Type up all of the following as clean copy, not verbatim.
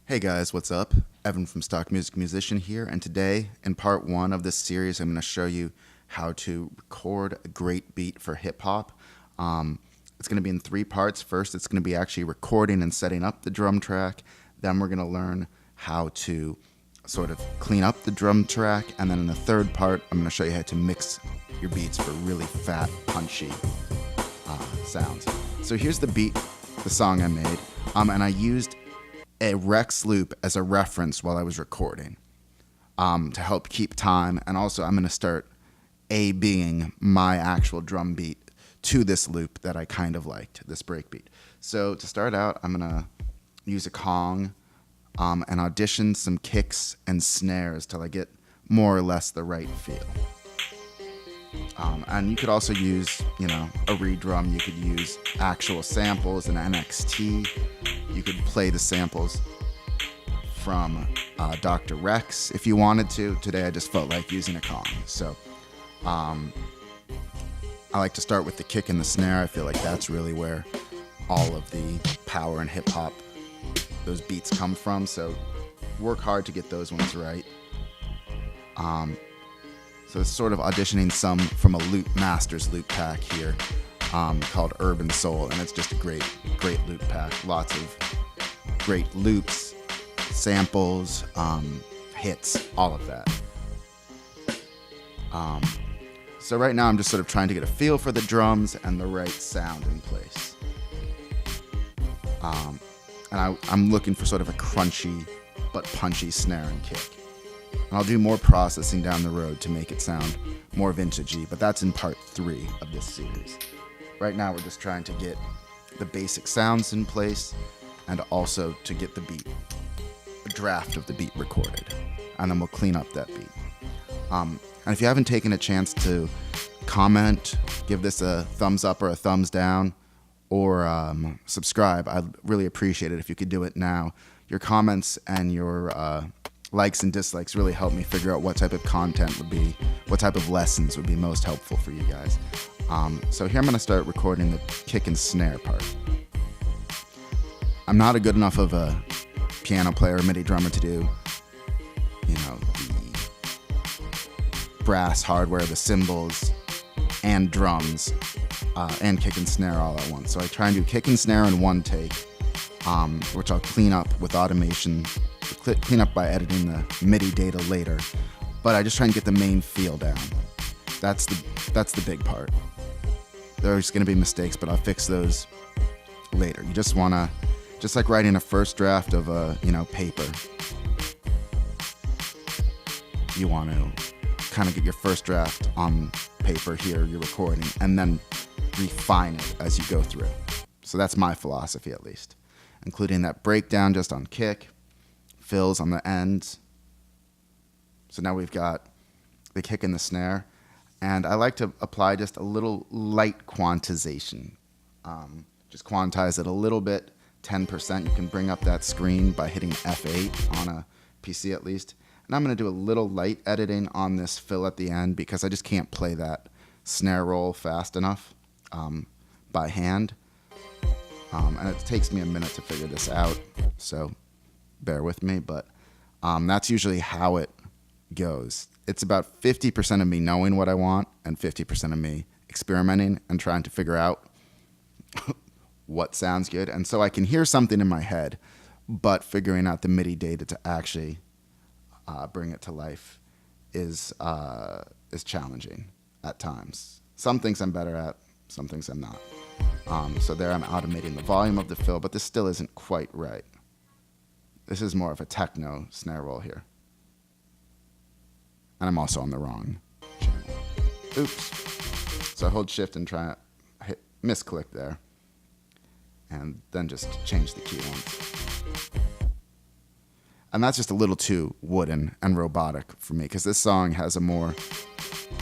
Hey guys, what's up? Evan from Stock Music Musician here, and today, in part one of this series, I'm going to show you how to record a great beat for hip hop. It's going to be in three parts. First, it's going to be actually recording and setting up the drum track. Then we're going to learn how to sort of clean up the drum track, and then in the third part, I'm going to show you how to mix your beats for really fat, punchy sounds. So here's the beat, the song I made, and I used a Rex loop as a reference while I was recording to help keep time. And also I'm going to start A-Bing my actual drum beat to this loop that I kind of liked, this break beat. So to start out, I'm going to use a Kong and audition some kicks and snares till I get more or less the right feel. And you could also use, a redrum. You could use actual samples, an NXT. You could play the samples from Dr. Rex if you wanted to. Today I just felt like using a Kong. So I like to start with the kick and the snare. I feel like that's really where all of the power in hip hop, those beats come from. So work hard to get those ones right. So it's sort of auditioning some from a Loop Masters loop pack here called Urban Soul, and it's just a great loop pack. Lots of great loops, samples, hits, all of that. So right now I'm just sort of trying to get a feel for the drums and the right sound in place. And I'm looking for sort of a crunchy but punchy snare and kick. And I'll do more processing down the road to make it sound more vintagey, but that's in part 3 of this series. Right now we're just trying to get the basic sounds in place and also to get the beat, a draft of the beat recorded, and then we'll clean up that beat. And if you haven't taken a chance to comment, give this a thumbs up or a thumbs down, or subscribe, I'd really appreciate it if you could do it now. Your comments and your likes and dislikes really help me figure out what type of content would be, what type of lessons would be most helpful for you guys. So here I'm going to start recording the kick and snare part. I'm not a good enough of a piano player or MIDI drummer to do, the brass hardware, the cymbals, and drums, and kick and snare all at once. So I try and do kick and snare in one take, which I'll clean up with automation, clean up by editing the MIDI data later, but I just try and get the main feel down. That's the big part. There's going to be mistakes, but I'll fix those later. You just want to, just like writing a first draft of a paper, you want to kind of get your first draft on paper here, you're recording, and then refine it as you go through. So that's my philosophy, at least, including that breakdown just on kick, fills on the ends. So now we've got the kick and the snare, and I like to apply just a little light quantization. Just quantize it a little bit, 10%. You can bring up that screen by hitting F8 on a PC at least. And I'm going to do a little light editing on this fill at the end because I just can't play that snare roll fast enough by hand. And it takes me a minute to figure this out, so bear with me, but that's usually how it goes. It's about 50% of me knowing what I want and 50% of me experimenting and trying to figure out what sounds good. And so I can hear something in my head, but figuring out the MIDI data to actually bring it to life is challenging at times. Some things I'm better at, some things I'm not. So there I'm automating the volume of the fill, but this still isn't quite right. This is more of a techno snare roll here. And I'm also on the wrong channel. Oops. So I hold shift and try to hit misclick there. And then just change the key once. And that's just a little too wooden and robotic for me because this song has a more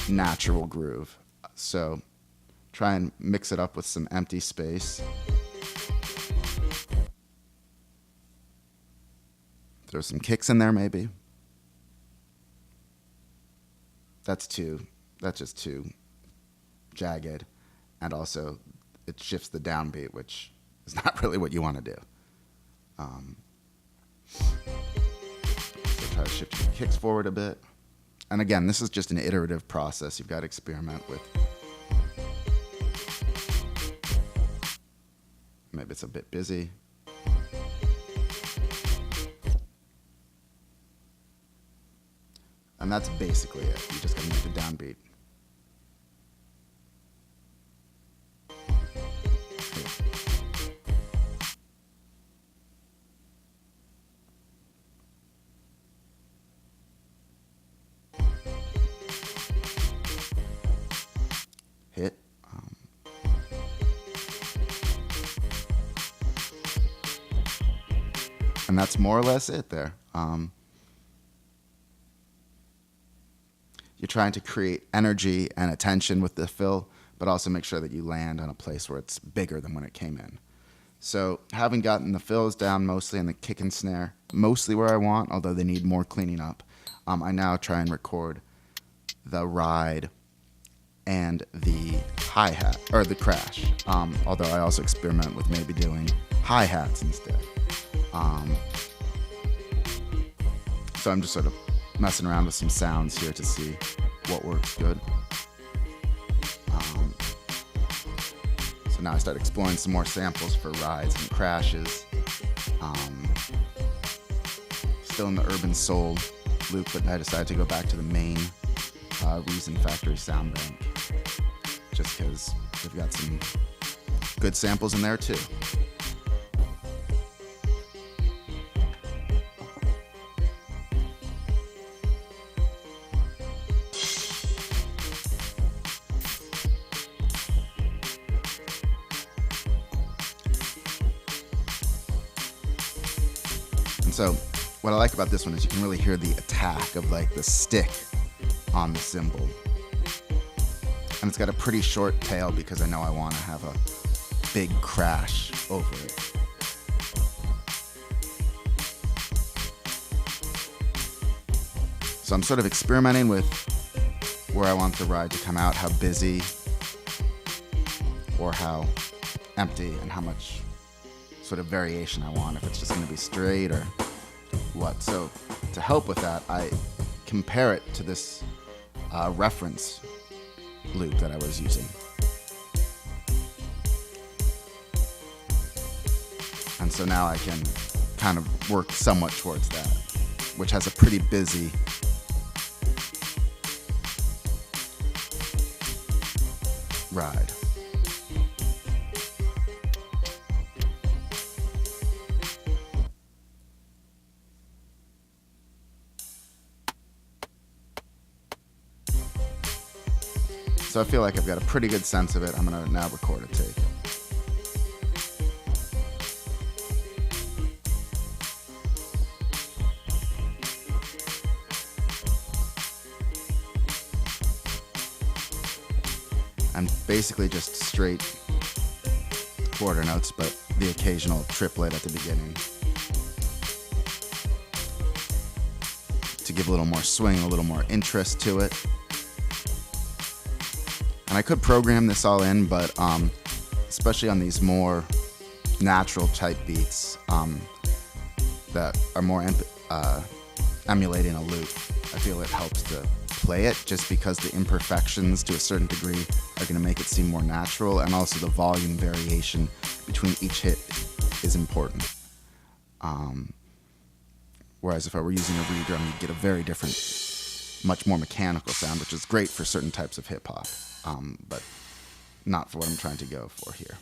natural groove. So try and mix it up with some empty space. Throw some kicks in there maybe. That's just too jagged. And also it shifts the downbeat, which is not really what you want to do. So try to shift your kicks forward a bit. And again, this is just an iterative process you've got to experiment with. Maybe it's a bit busy. And that's basically it. You just gotta make the downbeat. Hit. And that's more or less it there. You're trying to create energy and attention with the fill, but also make sure that you land on a place where it's bigger than when it came in. So having gotten the fills down mostly and the kick and snare mostly where I want, although they need more cleaning up, I now try and record the ride and the hi-hat, or the crash, although I also experiment with maybe doing hi-hats instead. So I'm just sort of messing around with some sounds here to see what works good. So now I start exploring some more samples for rides and crashes. Still in the urban soul loop, but I decided to go back to the main Reason Factory sound bank, just because they've got some good samples in there too. So what I like about this one is you can really hear the attack of like the stick on the cymbal. And it's got a pretty short tail because I know I want to have a big crash over it. So I'm sort of experimenting with where I want the ride to come out, how busy or how empty, and how much sort of variation I want, if it's just going to be straight or what. So to help with that, I compare it to this reference loop that I was using. And so now I can kind of work somewhat towards that, which has a pretty busy ride. So I feel like I've got a pretty good sense of it. I'm going to now record a take. And basically just straight quarter notes, but the occasional triplet at the beginning to give a little more swing, a little more interest to it. And I could program this all in, but especially on these more natural type beats that are more emulating a loop, I feel it helps to play it, just because the imperfections to a certain degree are going to make it seem more natural, and also the volume variation between each hit is important. Whereas if I were using a redrum, you'd get a very different, much more mechanical sound, which is great for certain types of hip hop. But not for what I'm trying to go for here.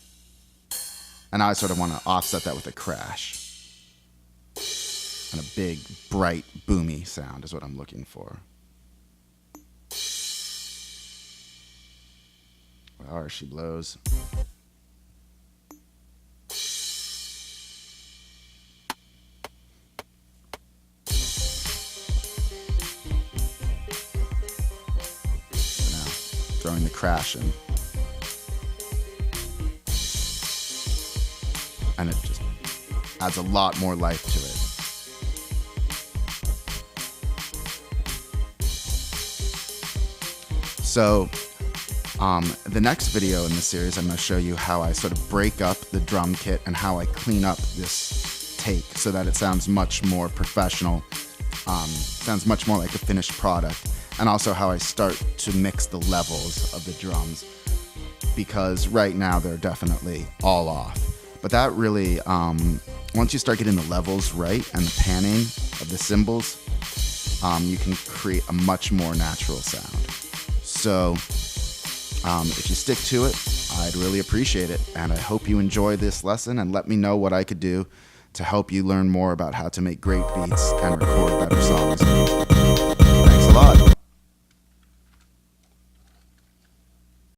And now I sort of want to offset that with a crash. And a big, bright, boomy sound is what I'm looking for. Wow, she blows. Throwing the crash in. And it just adds a lot more life to it. So, the next video in the series, I'm going to show you how I sort of break up the drum kit and how I clean up this take so that it sounds much more professional, sounds much more like a finished product, and also how I start to mix the levels of the drums, because right now they're definitely all off. But that really, once you start getting the levels right and the panning of the cymbals, you can create a much more natural sound. So if you stick to it, I'd really appreciate it. And I hope you enjoy this lesson, and let me know what I could do to help you learn more about how to make great beats and record better songs. Thanks a lot.